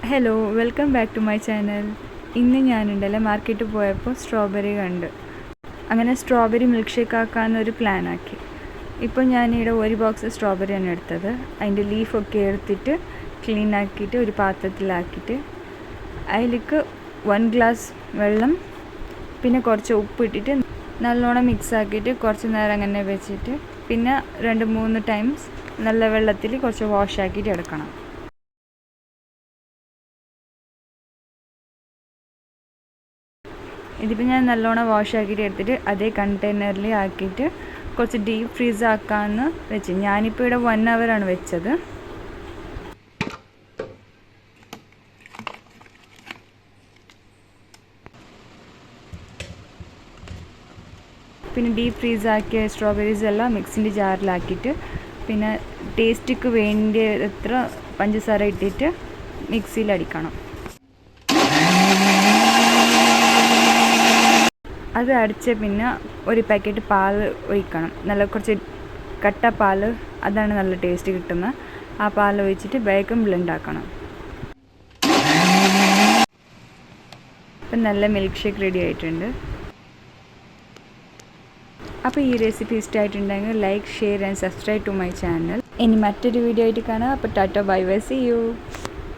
Hello welcome back to my channel. ഇന്ന് ഞാനുണ്ടല്ലോ മാർക്കറ്റിൽ പോയപ്പോൾ സ്ട്രോബെറി കണ്ട്. അങ്ങനെ സ്ട്രോബെറി മിൽക്ക് ഷേക്ക് ആക്കാമെന്നൊരു പ്ലാനാക്കി. ഇപ്പോൾ ഞാനിവിടെ ഒരു ബോക്സ് സ്ട്രോബെറിയാണ് എടുത്തത്. അതിൻ്റെ ലീഫൊക്കെ എടുത്തിട്ട് ക്ലീൻ ആക്കിയിട്ട് ഒരു പാത്രത്തിലാക്കിയിട്ട് അതിലേക്ക് 1 ഗ്ലാസ് വെള്ളം പിന്നെ കുറച്ച് ഉപ്പിട്ടിട്ട് നല്ലോണം മിക്സ് ആക്കിയിട്ട് കുറച്ച് നേരം അങ്ങനെ വെച്ചിട്ട് പിന്നെ 2-3 ടൈംസ് നല്ല വെള്ളത്തിൽ കുറച്ച് വാഷ് ആക്കിയിട്ട് എടുക്കണം. ഇതിപ്പോൾ ഞാൻ നല്ലോണം വാഷ് ആക്കിയിട്ട് എടുത്തിട്ട് അതേ കണ്ടെയ്നറിൽ ആക്കിയിട്ട് കുറച്ച് ഡീപ്പ് ഫ്രീസ് ആക്കാമെന്ന് വെച്ച്. ഞാനിപ്പോൾ ഇവിടെ 1 hour വെച്ചത്. പിന്നെ ഡീപ്പ് ഫ്രീസ് ആക്കിയ സ്ട്രോബെറീസ് എല്ലാം മിക്സിൻ്റെ ജാറിലാക്കിയിട്ട് പിന്നെ ടേസ്റ്റിക്ക് വേണ്ടിയത്ര പഞ്ചസാര ഇട്ടിട്ട് മിക്സിയിൽ അടിക്കണം. അത് അടിച്ച പിന്നെ ഒരു പാക്കറ്റ് പാൽ ഒഴിക്കണം. നല്ല കുറച്ച് കട്ട പാൽ, അതാണ് നല്ല ടേസ്റ്റ് കിട്ടുന്നത്. ആ പാൽ ഒഴിച്ചിട്ട് വേഗം ബ്ലെൻഡ് ആക്കണം. ഇപ്പം നല്ല മിൽക്ക് ഷേക്ക് റെഡി ആയിട്ടുണ്ട്. അപ്പോൾ ഈ റെസിപ്പി ഇഷ്ടമായിട്ടുണ്ടെങ്കിൽ like, share and subscribe to my channel. ഇനി മറ്റൊരു വീഡിയോ ആയിട്ട് കാണാം. അപ്പോൾ tata bye bye, see U.